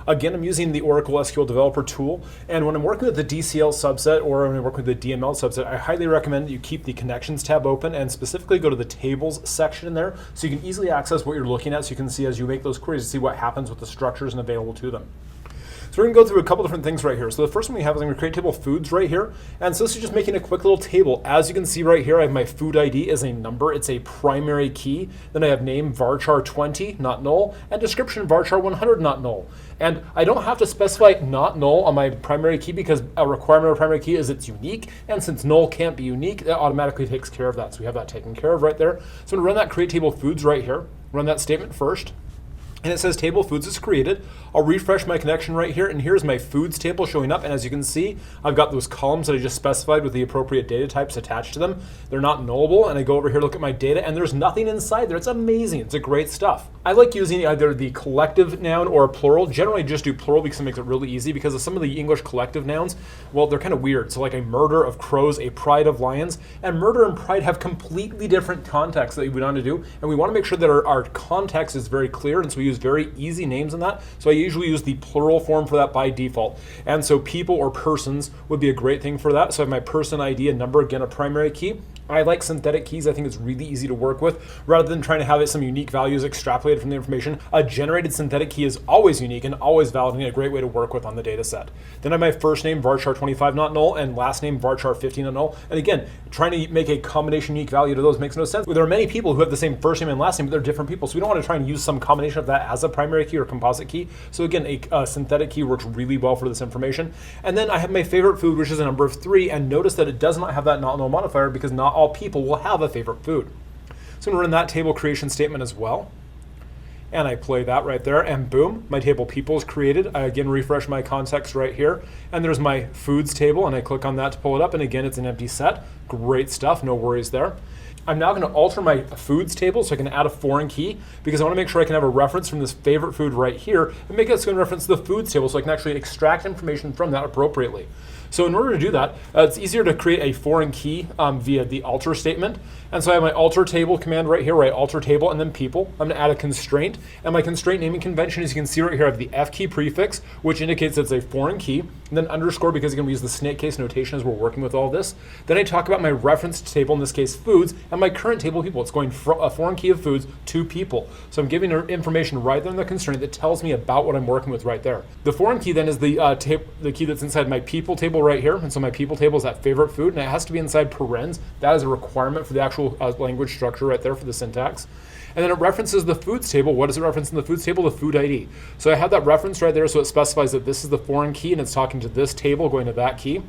Again, I'm using the Oracle SQL Developer tool, and when I'm working with the DCL subset or when I'm working with the DML subset, I highly recommend that you keep the Connections tab open and specifically go to the Tables section in there so you can easily access what you're looking at, so you can see as you make those queries, see what happens with the structures and available to them. So we're going to go through a couple different things right here. So the first one we have is I'm going to create table foods right here. And so this is just making a quick little table. As you can see right here, I have my food ID as a number. It's a primary key. Then I have name varchar 20, not null, and description varchar 100, not null. And I don't have to specify not null on my primary key because a requirement of a primary key is it's unique. And since null can't be unique, that automatically takes care of that. So we have that taken care of right there. So I'm going to run that create table foods right here. Run that statement first. And it says table foods is created. I'll refresh my connection right here, and here's my foods table showing up. And as you can see, I've got those columns that I just specified with the appropriate data types attached to them. They're not nullable, and I go over here, look at my data, and there's nothing inside there. It's amazing. It's a great stuff. I like using either the collective noun or plural. Generally, just do plural because it makes it really easy, because of some of the English collective nouns, well, they're kind of weird. So like a murder of crows, a pride of lions, and murder and pride have completely different contexts that we want to do, and we want to make sure that our context is very clear, and so we use very easy names in that. So I usually use the plural form for that by default. And so people or persons would be a great thing for that. So I have my person ID and number, again, a primary key. I like synthetic keys. I think it's really easy to work with rather than trying to have some unique values extrapolated from the information. A generated synthetic key is always unique and always valid and a great way to work with on the data set. Then I have my first name, varchar 25, not null, and last name, varchar 15, not null. And again, trying to make a combination unique value to those makes no sense. There are many people who have the same first name and last name, but they're different people. So we don't want to try and use some combination of that as a primary key or composite key. So again, a synthetic key works really well for this information. And then I have my favorite food, which is a number of 3. And notice that it does not have that not null modifier because not all people will have a favorite food. So I'm going to run that table creation statement as well. And I play that right there, and boom, my table people is created. I again refresh my context right here, and there's my foods table, and I click on that to pull it up, and again, it's an empty set. Great stuff, no worries there. I'm now going to alter my foods table so I can add a foreign key because I want to make sure I can have a reference from this favorite food right here and make it so I can reference the foods table so I can actually extract information from that appropriately. So in order to do that, it's easier to create a foreign key via the alter statement. And so I have my alter table command right here where I alter table and then people. I'm going to add a constraint. And my constraint naming convention, as you can see right here, I have the F key prefix, which indicates it's a foreign key. And then underscore because I'm going to use the snake case notation as we're working with all this. Then I talk about my reference table, in this case foods, and my current table people. It's going from a foreign key of foods to people. So I'm giving her information right there in the constraint that tells me about what I'm working with right there. The foreign key then is the key that's inside my people table right here. And so my people table is that favorite food, and it has to be inside parens. That is a requirement for the actual language structure right there for the syntax. And then it references the foods table. What does it reference in the foods table? The food ID. So I have that reference right there, so it specifies that this is the foreign key and it's talking to this table going to that key.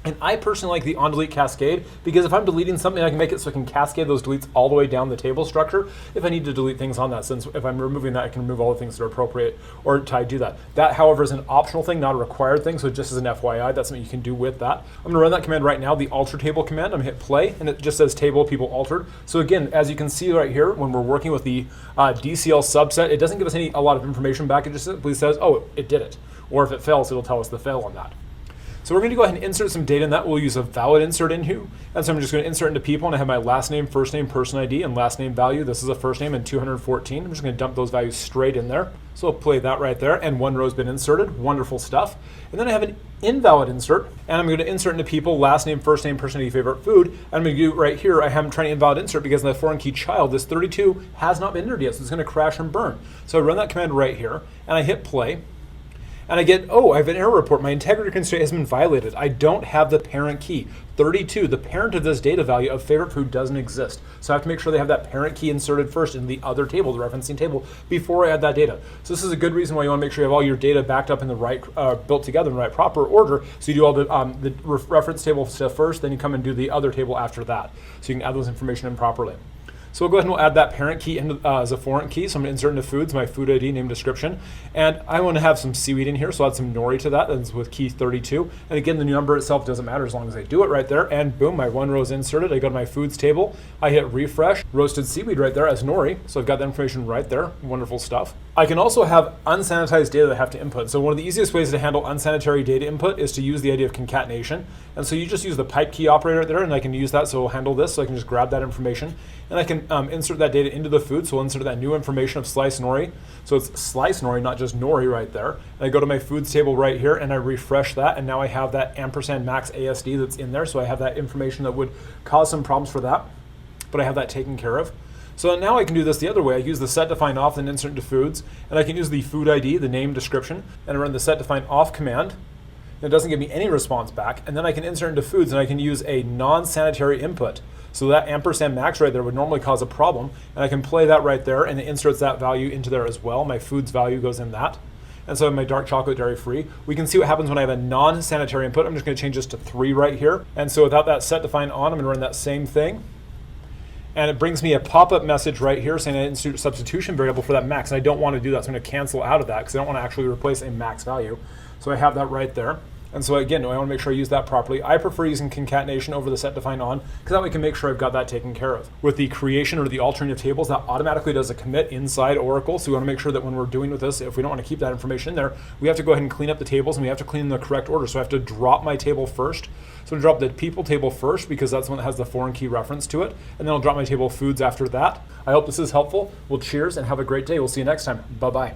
And I personally like the on-delete cascade because if I'm deleting something, I can make it so I can cascade those deletes all the way down the table structure if I need to delete things on that. Since if I'm removing that, I can remove all the things that are appropriate or tied to that. That, however, is an optional thing, not a required thing. So just as an FYI, that's something you can do with that. I'm going to run that command right now, the alter table command. I'm going to hit play, and it just says table people altered. So again, as you can see right here, when we're working with the DCL subset, it doesn't give us a lot of information back. It just simply says, oh, it did it. Or if it fails, it'll tell us the fail on that. So we're going to go ahead and insert some data in that. We'll use a valid insert into. And so I'm just going to insert into people, and I have my last name, first name, person ID, and last name value. This is a first name and 214. I'm just going to dump those values straight in there. So I'll play that right there, and one row's been inserted. Wonderful stuff. And then I have an invalid insert, and I'm going to insert into people, last name, first name, person ID, favorite food. And I'm going to do right here, I'm trying to invalid insert because the foreign key child, this 32, has not been entered yet, so it's going to crash and burn. So I run that command right here, and I hit play. And I get, oh, I have an error report. My integrity constraint has been violated. I don't have the parent key. 32, the parent of this data value of favorite food doesn't exist. So I have to make sure they have that parent key inserted first in the other table, the referencing table, before I add that data. So this is a good reason why you want to make sure you have all your data backed up in the right, built together in the right proper order. So you do all the reference table stuff first, then you come and do the other table after that. So you can add those information in properly. So we'll go ahead and we'll add that parent key in, as a foreign key. So I'm going to insert into foods, my food ID, name, description. And I want to have some seaweed in here, so I'll add some nori to that. That's with key 32. And again, the number itself doesn't matter as long as I do it right there. And boom, my one row is inserted. I go to my foods table. I hit refresh, roasted seaweed right there as nori. So I've got that information right there. Wonderful stuff. I can also have unsanitized data that I have to input. So one of the easiest ways to handle unsanitary data input is to use the idea of concatenation. And so you just use the pipe key operator right there, and I can use that so it'll handle this. So I can just grab that information, and I can can insert that data into the food. So we'll insert that new information of sliced nori. So it's sliced nori, not just nori right there. And I go to my foods table right here and I refresh that. And now I have that ampersand max ASD that's in there. So I have that information that would cause some problems for that, but I have that taken care of. So now I can do this the other way. I use the set define off and insert into foods, and I can use the food ID, the name description, and I run the set define off command. It doesn't give me any response back. And then I can insert into foods and I can use a non-sanitary input. So that ampersand max right there would normally cause a problem. And I can play that right there and it inserts that value into there as well. My foods value goes in that. And so my dark chocolate dairy free. We can see what happens when I have a non-sanitary input. I'm just going to change this to 3 right here. And so without that set define on, I'm going to run that same thing. And it brings me a pop-up message right here saying I insert substitution variable for that max. And I don't want to do that. So I'm going to cancel out of that because I don't want to actually replace a max value. So I have that right there. And so again, I want to make sure I use that properly. I prefer using concatenation over the set define on because that way I can make sure I've got that taken care of. With the creation or the alternative tables, that automatically does a commit inside Oracle. So we want to make sure that when we're doing with this, if we don't want to keep that information in there, we have to go ahead and clean up the tables and we have to clean in the correct order. So I have to drop my table first. So I'll drop the people table first because that's the one that has the foreign key reference to it. And then I'll drop my table foods after that. I hope this is helpful. Well, cheers and have a great day. We'll see you next time. Bye-bye.